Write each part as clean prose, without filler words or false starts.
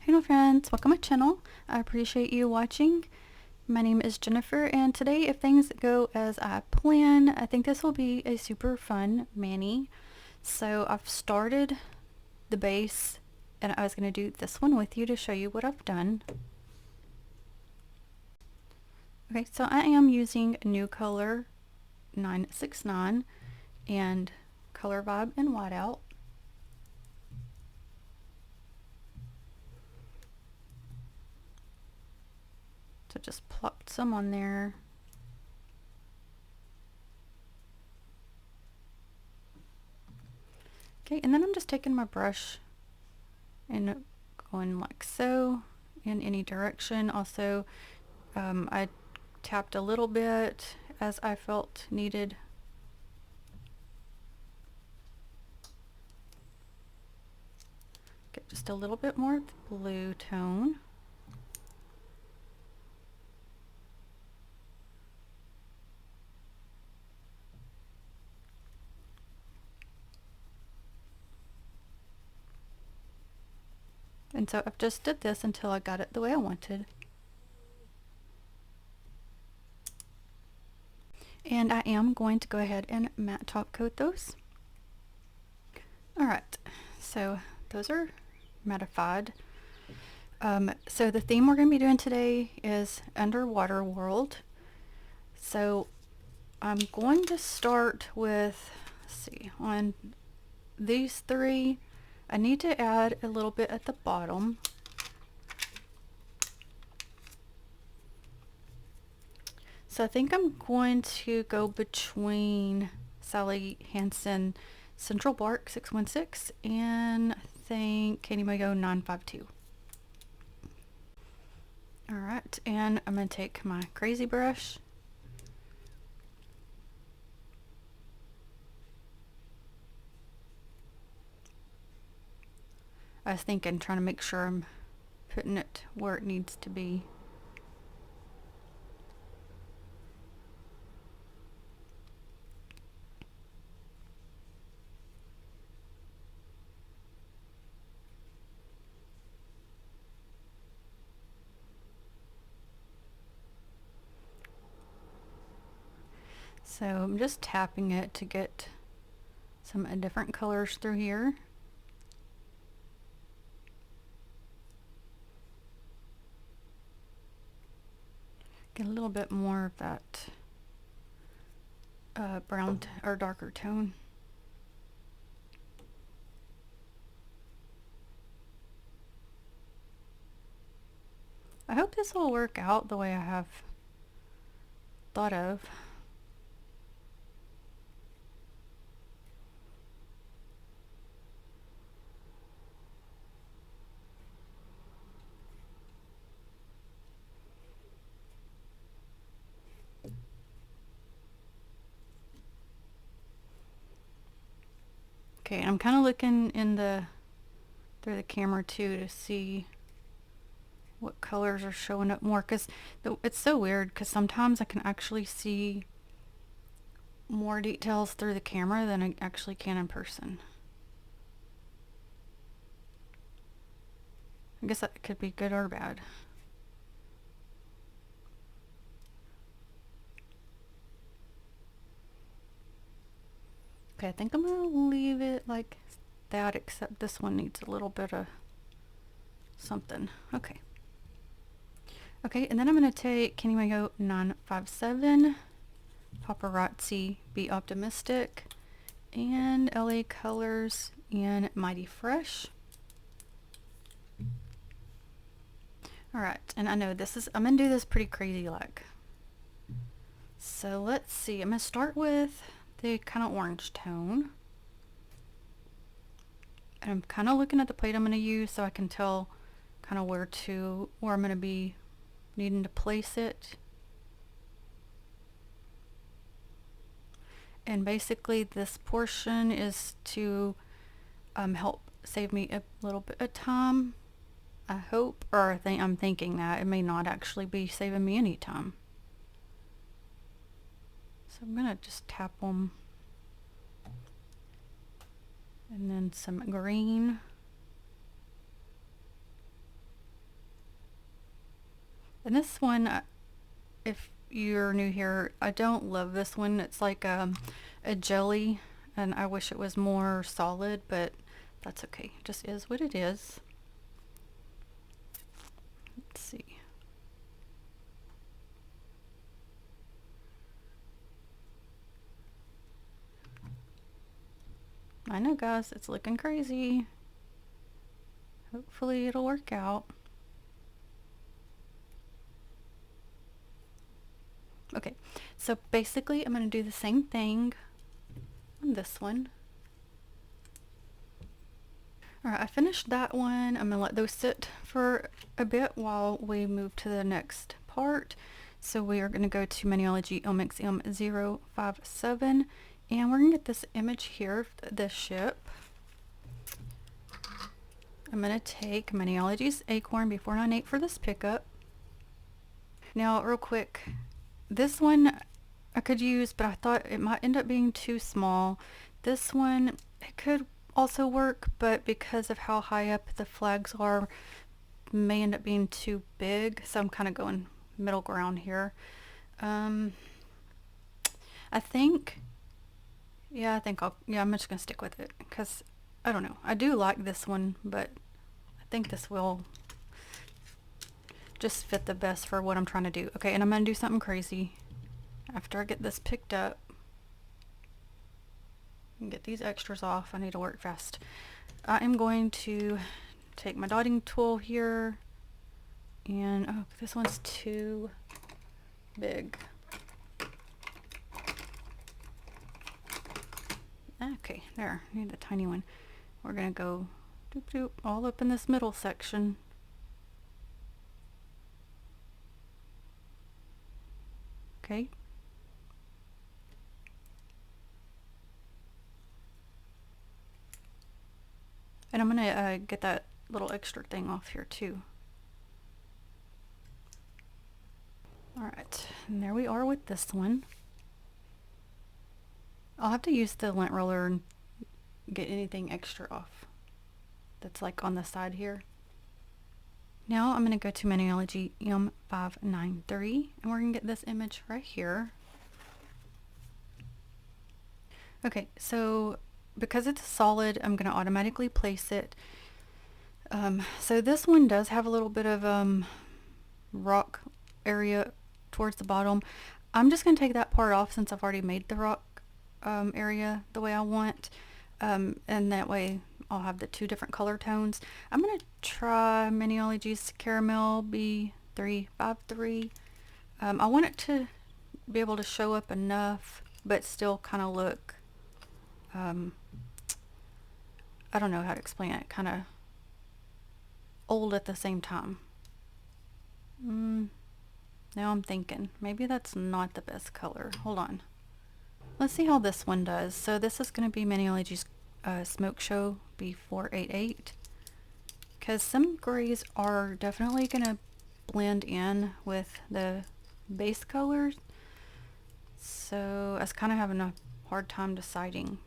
Hello friends, welcome to my channel. I appreciate you watching. My name is Jennifer, and today, if things go as I plan, I think this will be a super fun mani. So I've started the base and I was going to do this one with you to show you what I've done. Okay, so I am using New Color 969 and Color Vibe in Whiteout. So just plopped some on there. Okay, and then I'm just taking my brush and going like so in any direction. Also, I tapped a little bit as I felt needed. Get just a little bit more of the blue tone. And so I've just did this until I got it the way I wanted. And I am going to go ahead and matte top coat those. Alright, so those are mattified. So the theme we're going to be doing today is Underwater World. So I'm going to start with, let's see, on these three, I need to add a little bit at the bottom. So I think I'm going to go between Sally Hansen Central Bark 616 and I think Katie Mago 952. Alright, and I'm going to take my crazy brush. I was trying to make sure I'm putting it where it needs to be. So I'm just tapping it to get some different colors through here. Get a little bit more of that brown or darker tone. I hope this will work out the way I have thought of. Okay, I'm kind of looking in through the camera too to see what colors are showing up more, because it's so weird because sometimes I can actually see more details through the camera than I actually can in person. I guess that could be good or bad. Okay, I think I'm gonna leave it like that, except this one needs a little bit of something. Okay. Okay, and then I'm gonna take Kenny Mago 957, Paparazzi Be Optimistic, and LA Colors in Mighty Fresh. Alright, and I know this is, I'm gonna do this pretty crazy like. So let's see, I'm gonna start with the kind of orange tone. And I'm kind of looking at the plate I'm gonna use so I can tell kind of where I'm gonna be needing to place it. And basically this portion is to help save me a little bit of time, I hope, or I'm thinking that it may not actually be saving me any time. So I'm gonna just tap them, and then some green. And this one, if you're new here, I don't love this one. It's like a jelly, and I wish it was more solid, but that's okay. It just is what it is. Let's see. I know, guys, it's looking crazy. Hopefully it'll work out. Okay, so basically I'm going to do the same thing on this one. Alright, I finished that one. I'm going to let those sit for a bit while we move to the next part. So we are going to go to Maniology Omics M057, and we're going to get this image here, the ship. I'm going to take Maniology's Acorn B498 for this pickup. Now, real quick, this one I could use, but I thought it might end up being too small. This one, it could also work, but because of how high up the flags are, may end up being too big, so I'm kind of going middle ground here. I think I'm just gonna stick with it, because I don't know, I do like this one, but I think this will just fit the best for what I'm trying to do. Okay, and I'm gonna do something crazy after I get this picked up and get these extras off. I need to work fast. I am going to take my dotting tool here, and oh, this one's too big. Okay, there, I need the tiny one. We're gonna go doop doop all up in this middle section. Okay. And I'm gonna get that little extra thing off here too. Alright, and there we are with this one. I'll have to use the lint roller and get anything extra off that's like on the side here. Now I'm going to go to Maniology M593, and we're going to get this image right here. Okay, so because it's solid, I'm going to automatically place it. So this one does have a little bit of rock area towards the bottom. I'm just going to take that part off since I've already made the rock area the way I want, and that way I'll have the two different color tones. I'm going to try Maniology's Caramel B353. I want it to be able to show up enough, but still kind of look, I don't know how to explain it, kind of old at the same time. Now I'm thinking, maybe that's not the best color. Hold on. Let's see how this one does. So this is going to be Maniology's Smoke Show B488. Because some grays are definitely going to blend in with the base colors. So I was kind of having a hard time deciding.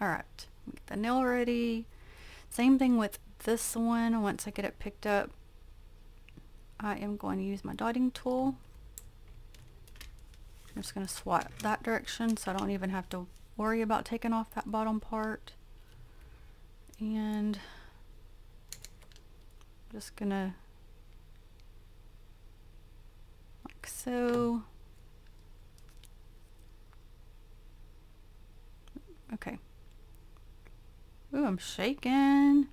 Alright, get the nail ready. Same thing with this one. Once I get it picked up, I am going to use my dotting tool. I'm just going to swap that direction so I don't even have to worry about taking off that bottom part. And I'm just going to, like so. Okay. Ooh, I'm shaking.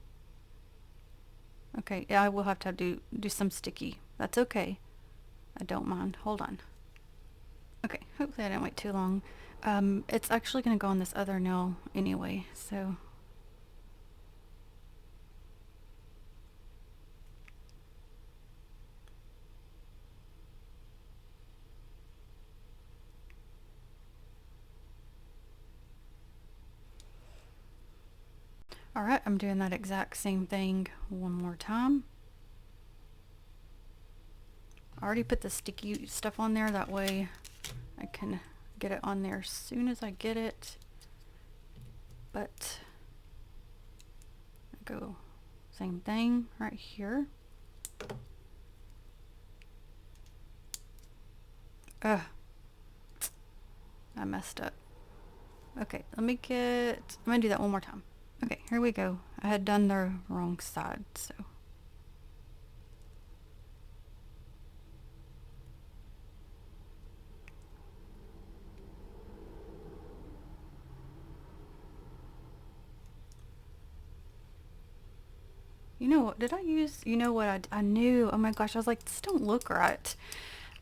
Okay, yeah, I will have to do some sticky. That's okay. I don't mind. Hold on. Okay, hopefully I didn't wait too long. It's actually going to go on this other nail anyway, so. Alright, I'm doing that exact same thing one more time. I already put the sticky stuff on there, that way I can get it on there as soon as I get it. But I go same thing right here. Ugh. I messed up. Okay, I'm gonna do that one more time. Okay, here we go. I had done the wrong side, so. You know what, did I use, you know what, I knew, oh my gosh, I was like, this don't look right.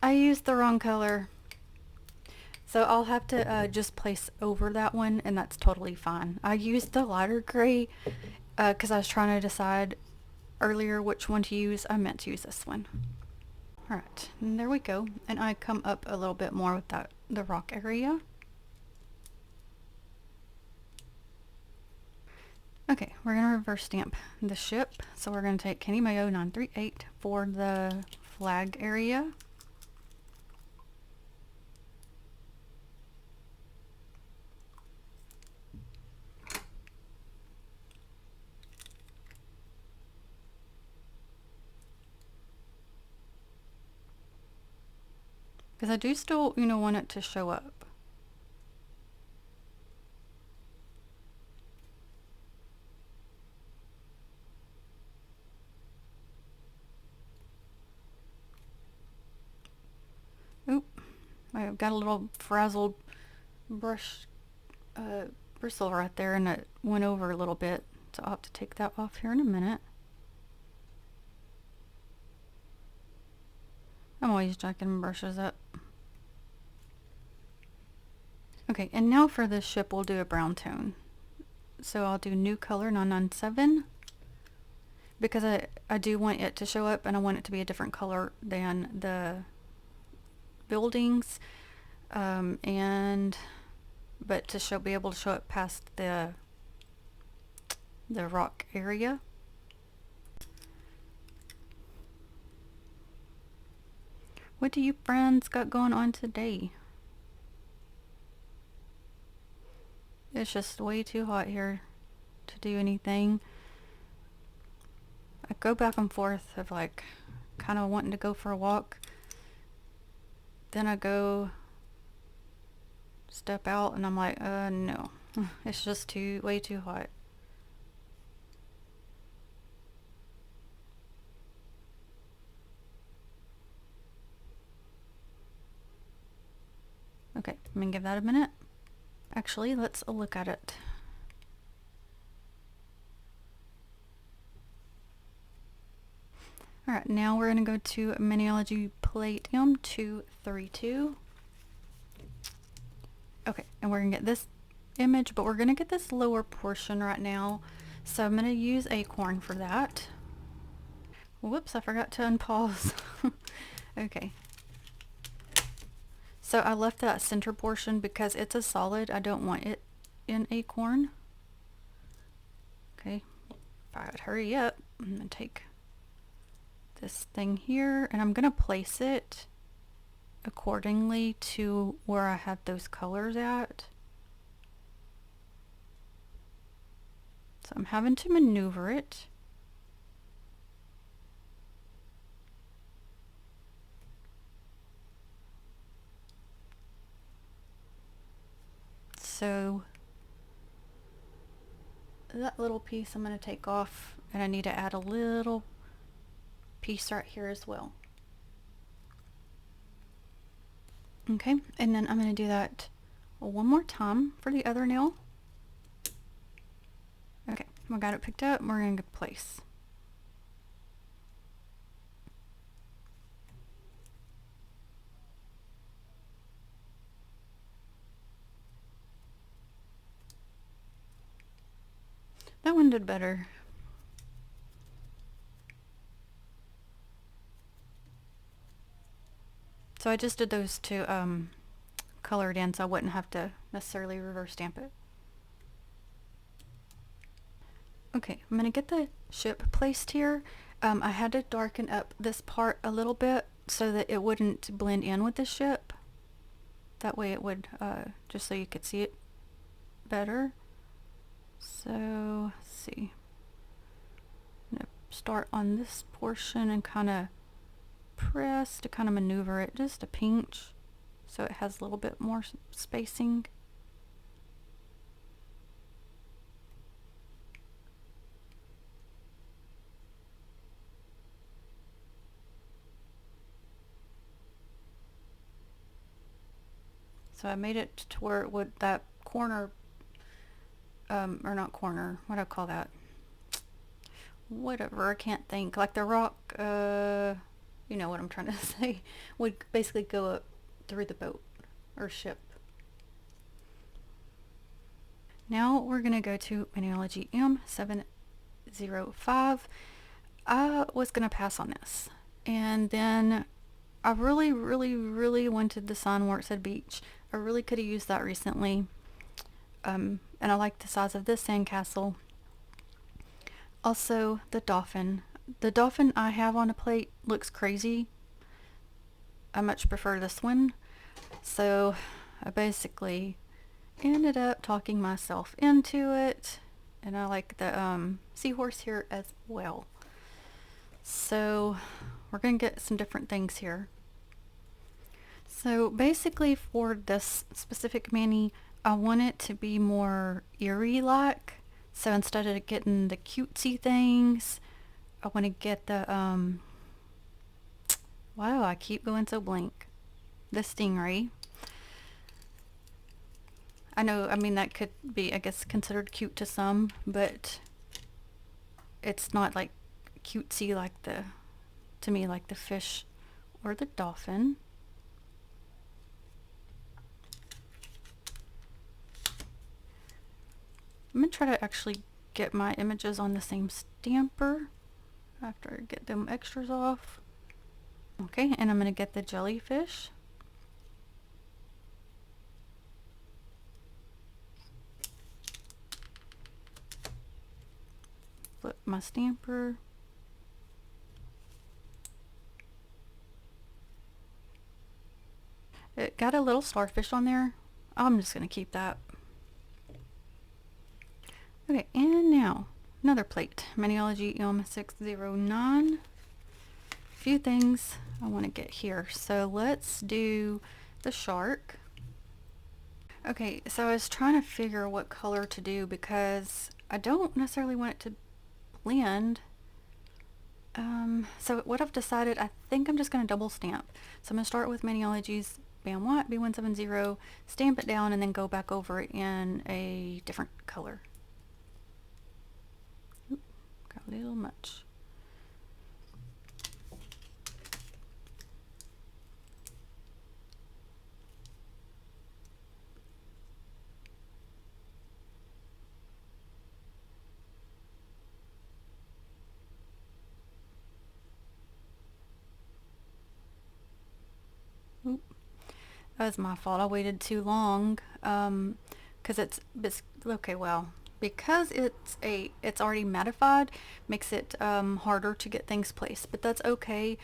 I used the wrong color. So I'll have to just place over that one, and that's totally fine. I used the lighter gray because I was trying to decide earlier which one to use. I meant to use this one. Alright, and there we go. And I come up a little bit more with the rock area. Okay, we're going to reverse stamp the ship. So we're going to take Kenny Mayo 938 for the flag area. Because I do still, want it to show up. Oop, I've got a little frazzled brush bristle right there, and it went over a little bit. So I'll have to take that off here in a minute. I'm always jacking brushes up. Okay, and now for this ship we'll do a brown tone. So I'll do new color 997 because I do want it to show up, and I want it to be a different color than the buildings, but to be able to show it past the rock area. What do you friends got going on today? It's just way too hot here to do anything. I go back and forth of like kind of wanting to go for a walk. Then I go step out and I'm like, no. It's just way too hot. Okay, I'm gonna give that a minute. Actually, let's look at it. Alright, now we're going to go to Maniology Plate M232. Okay, and we're going to get this image, but we're going to get this lower portion right now. So I'm going to use Acorn for that. Whoops, I forgot to unpause. Okay. So I left that center portion because it's a solid. I don't want it in Acorn. Okay, if I would hurry up, I'm going to take this thing here, and I'm going to place it accordingly to where I have those colors at. So I'm having to maneuver it. So that little piece I'm going to take off, and I need to add a little piece right here as well. Okay, and then I'm going to do that one more time for the other nail. Okay, I got it picked up. We're going to place. That one did better. So I just did those two colored in, so I wouldn't have to necessarily reverse stamp it. Okay, I'm going to get the ship placed here. I had to darken up this part a little bit so that it wouldn't blend in with the ship. That way it would, just so you could see it better. So, let's see. I'm going to start on this portion and kind of press to kind of maneuver it just a pinch. so it has a little bit more spacing. So I made it to where it would, that corner, or not corner, what do I call that? Whatever, I can't think. Like the rock, you know what I'm trying to say, would basically go up through the boat or ship. Now we're going to go to Maniology M705. I was going to pass on this. And then I really, really, really wanted the sign where it said beach. I really could have used that recently. And I like the size of this sandcastle. Also, the dolphin. The dolphin I have on a plate looks crazy. I much prefer this one. So I basically ended up talking myself into it. And I like the seahorse here as well. So we're going to get some different things here. So basically for this specific mani, I want it to be more eerie-like. So instead of getting the cutesy things, I want to get the, wow, I keep going so blank. The stingray. I know, I mean, that could be, I guess, considered cute to some, but it's not like cutesy like the, to me, like the fish or the dolphin. I'm going to try to actually get my images on the same stamper after I get them extras off. Okay, and I'm going to get the jellyfish. Flip my stamper. It got a little starfish on there. I'm just going to keep that. Okay, and now another plate. Maniology M609. A few things I want to get here. So let's do the shark. Okay, so I was trying to figure what color to do because I don't necessarily want it to blend. So what I've decided, I think I'm just going to double stamp. So I'm going to start with Maniology's Bam White B170, stamp it down, and then go back over it in a different color. Oop, got a little much. Oop. That was my fault. I waited too long because it's okay. Well, because it's already mattified, makes it harder to get things placed. But that's okay.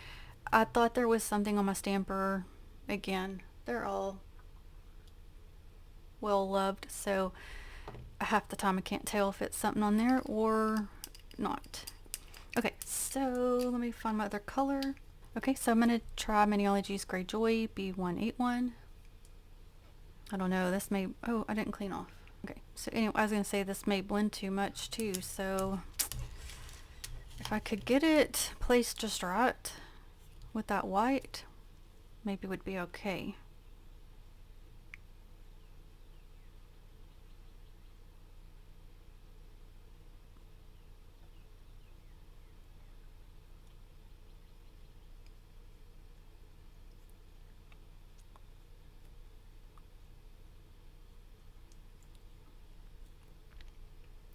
I thought there was something on my stamper. Again, they're all well loved, so half the time I can't tell if it's something on there or not. Okay, so let me find my other color. Okay, so I'm going to try Maniology's Grey Joy B181. I don't know, this may, oh, I didn't clean off. Okay, so anyway, I was going to say this may blend too much too, so if I could get it placed just right with that white, maybe it would be okay.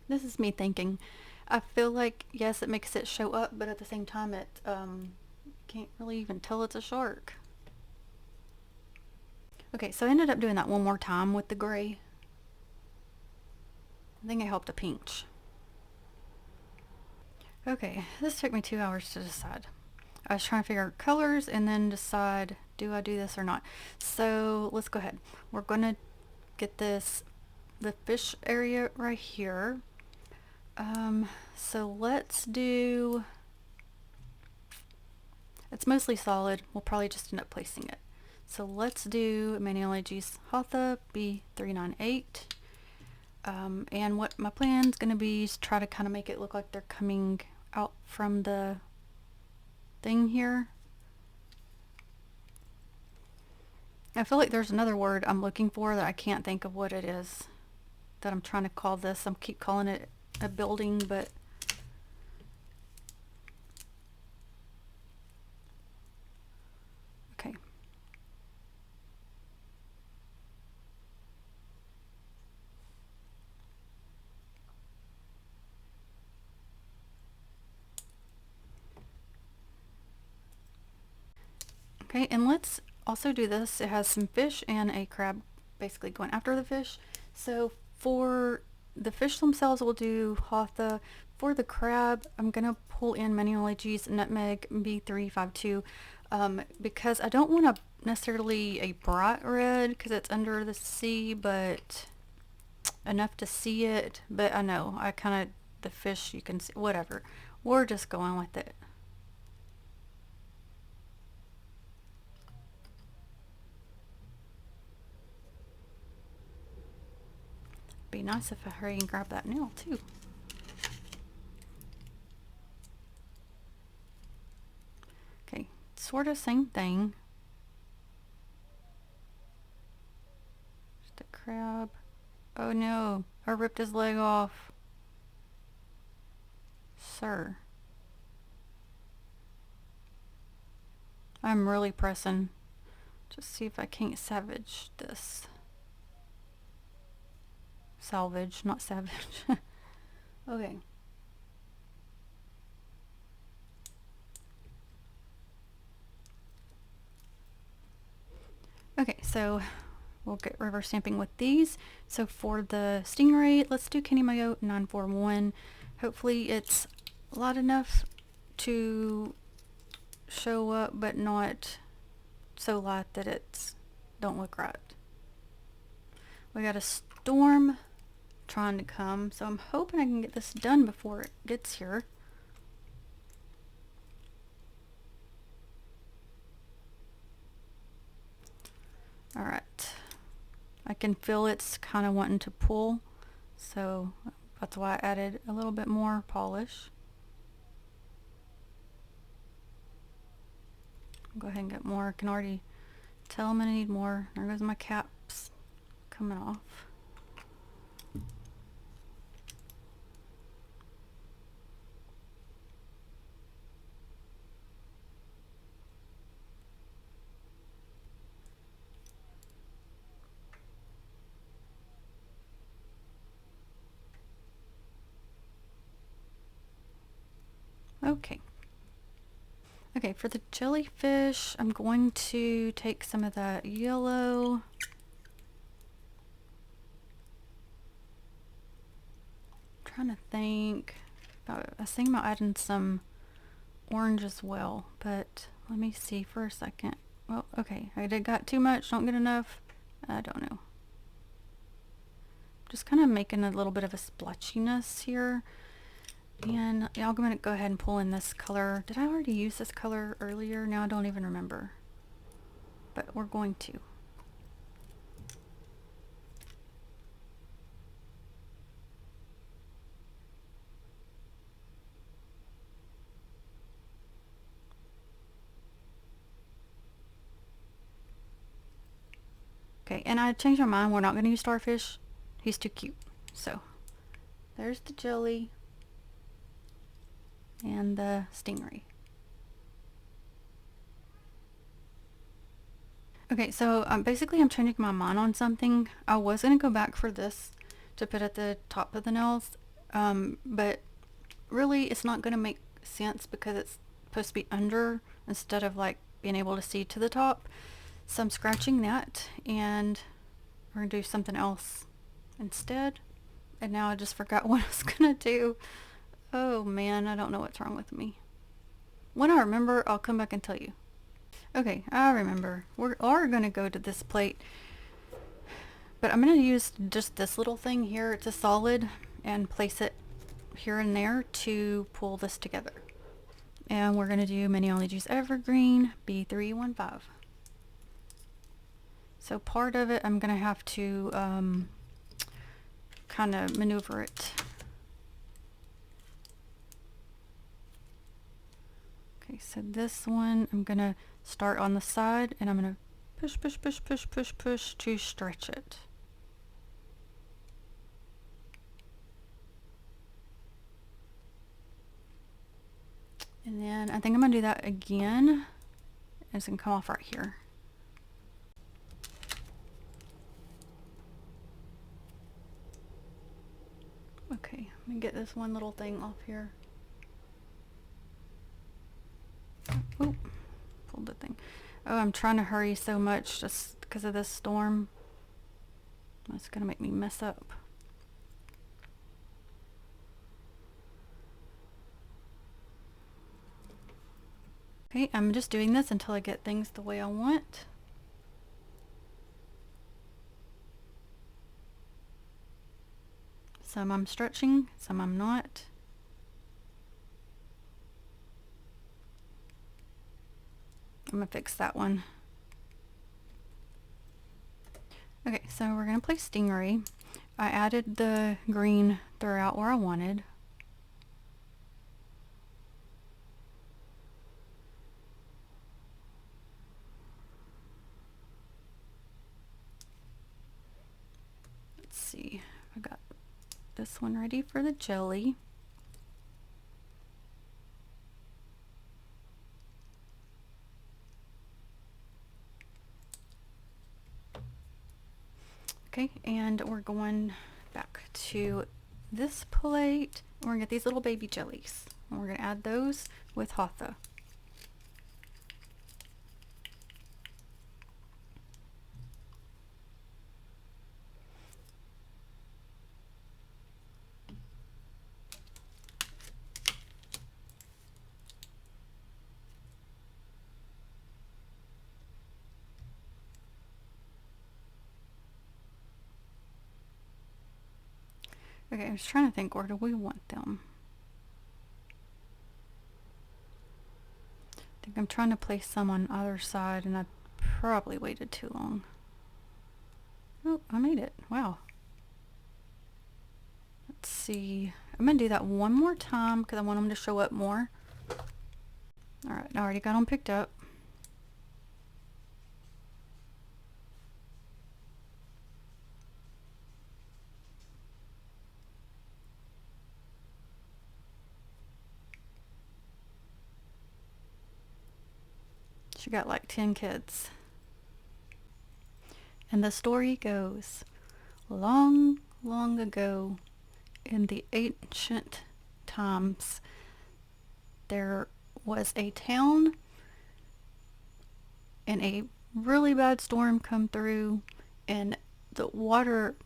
This is me thinking. I feel like, yes, it makes it show up, but at the same time it can't really even tell it's a shark. Okay, so I ended up doing that one more time with the gray. I think it helped a pinch. Okay, this took me 2 hours to decide. I was trying to figure out colors and then decide, do I do this or not? So let's go ahead. We're going to get this, the fish area right here. So let's do, it's mostly solid. We'll probably just end up placing it. So let's do Maniology's Hatha B398. And what my plan's going to be is try to kind of make it look like they're coming out from the thing here. I feel like there's another word I'm looking for that I can't think of what it is that I'm trying to call this. I keep calling it a building, but okay. Okay, and let's also do this. It has some fish and a crab basically going after the fish. So for the fish themselves, we'll do Hatha. For the crab, I'm going to pull in Maniology's Nutmeg B352 because I don't want necessarily a bright red because it's under the sea, but enough to see it. But I know, I kind of, the fish you can see, whatever. We're just going with it. Be nice if I hurry and grab that nail too. Okay, sort of same thing. Just a crab. Oh no, I ripped his leg off. Sir. I'm really pressing. Just see if I can't salvage this. Salvage, not savage. Okay. Okay, so we'll get reverse stamping with these. So for the stingray, let's do Kenny Mayo 941. Hopefully it's light enough to show up, but not so light that it's don't look right. We got a storm trying to come, so I'm hoping I can get this done before it gets here. Alright, I can feel it's kind of wanting to pull, so that's why I added a little bit more polish. I'll go ahead and get more. I can already tell I'm going to need more. There goes my caps coming off. Okay. Okay, for the jellyfish, I'm going to take some of that yellow. I'm trying to think. I was thinking about adding some orange as well, but let me see for a second. Well, okay, I did got too much, don't get enough. I don't know. Just kind of making a little bit of a splotchiness here. And I'm going to go ahead and pull in this color. Did I already use this color earlier? Now I don't even remember. But we're going to. Okay, and I changed my mind. We're not going to use starfish. He's too cute. So, there's the jelly. And the stingray. Okay, so basically I'm changing my mind on something. I was going to go back for this to put at the top of the nails, but really it's not going to make sense because it's supposed to be under instead of like being able to see to the top. So I'm scratching that and we're going to do something else instead. And now I just forgot what I was going to do. Oh man, I don't know what's wrong with me. When I remember, I'll come back and tell you. Okay, I remember. We are going to go to this plate. But I'm going to use just this little thing here. It's a solid. And place it here and there to pull this together. And we're going to do Maniology's Evergreen B315. So part of it I'm gonna have to kind of maneuver it. Okay, so this one I'm gonna start on the side and I'm gonna push, push, push, push, push, push to stretch it. And then I think I'm gonna do that again. It's gonna come off right here. Okay, let me get this one little thing off here. Oh, pulled the thing. Oh, I'm trying to hurry so much just because of this storm. That's gonna make me mess up. Okay, I'm just doing this until I get things the way I want. Some I'm stretching, some I'm not. I'm gonna fix that one. Okay, so we're gonna play Stingray. I added the green throughout where I wanted. Let's see, I got this one ready for the jelly. Okay, and we're going back to this plate. We're gonna get these little baby jellies. And we're gonna add those with Hatha. Okay, I was trying to think, where do we want them? I think I'm trying to place some on either side and I probably waited too long. Oh, I made it. Wow. Let's see. I'm going to do that one more time because I want them to show up more. Alright, I already got them picked up. She got like 10 kids. And the story goes, long, long ago, in the ancient times, there was a town and a really bad storm come through and the water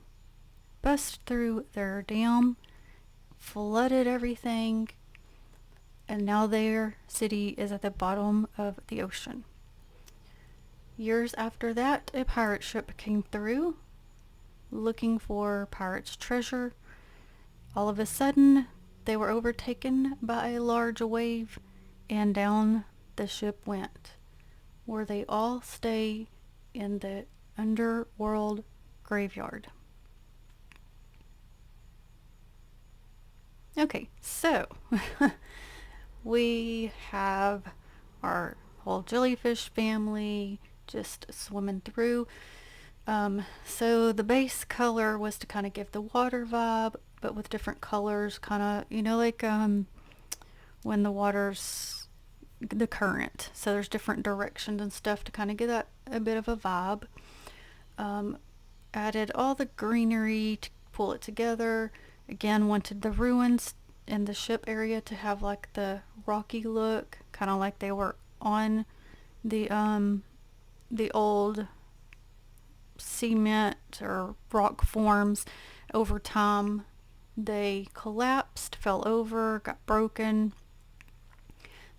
bust through their dam, flooded everything, and now their city is at the bottom of the ocean. Years after that, a pirate ship came through looking for pirates' treasure. All of a sudden, they were overtaken by a large wave and down the ship went, where they all stay in the underworld graveyard. Okay, so we have our whole jellyfish family just swimming through. So the base color was to kind of give the water vibe, but with different colors, kind of, you know, like when the water's the current. So there's different directions and stuff to kind of give that a bit of a vibe. Added all the greenery to pull it together. Again, wanted the ruins in the ship area to have like the rocky look, kind of like they were on the old cement or rock forms. Over time they collapsed, fell over, got broken.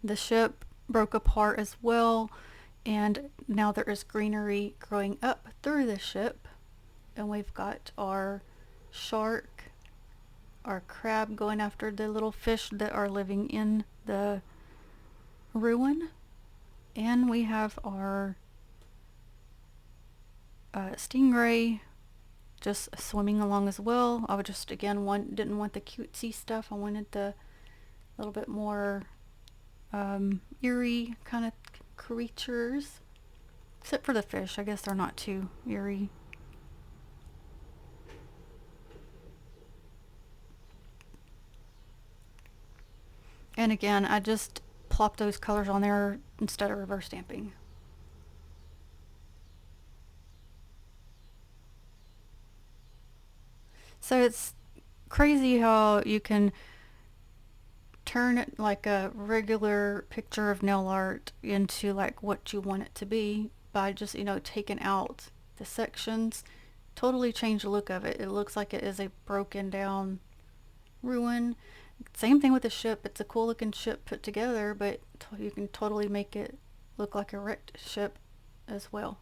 The ship broke apart as well, and now there is greenery growing up through the ship, and we've got our shark, our crab going after the little fish that are living in the ruin, and we have our stingray just swimming along as well. I would just, again, didn't want the cutesy stuff. I wanted the little bit more eerie kind of creatures. Except for the fish. I guess they're not too eerie. And again, I just plop those colors on there instead of reverse stamping. So it's crazy how you can turn it like a regular picture of nail art into like what you want it to be by just, you know, taking out the sections. Totally change the look of it. It looks like it is a broken down ruin. Same thing with the ship. It's a cool looking ship put together, but you can totally make it look like a wrecked ship as well.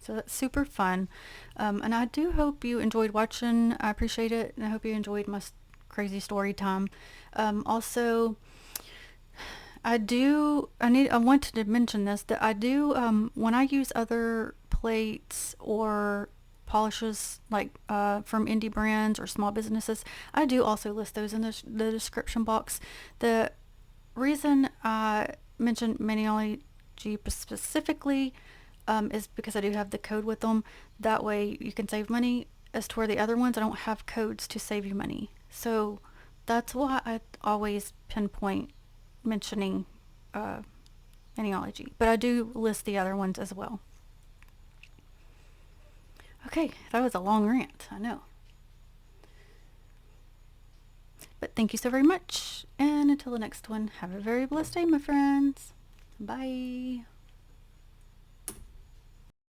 So that's super fun. And I do hope you enjoyed watching. I appreciate it. And I hope you enjoyed my crazy story time. Also, I wanted to mention this, that I do, when I use other plates or polishes like from indie brands or small businesses, I do also list those in the description box. The reason I mentioned Maniology specifically is because I do have the code with them. That way you can save money. As to where the other ones, I don't have codes to save you money. So that's why I always pinpoint mentioning Maniology. But I do list the other ones as well. Okay, that was a long rant, I know. But thank you so very much. And until the next one, have a very blessed day, my friends. Bye.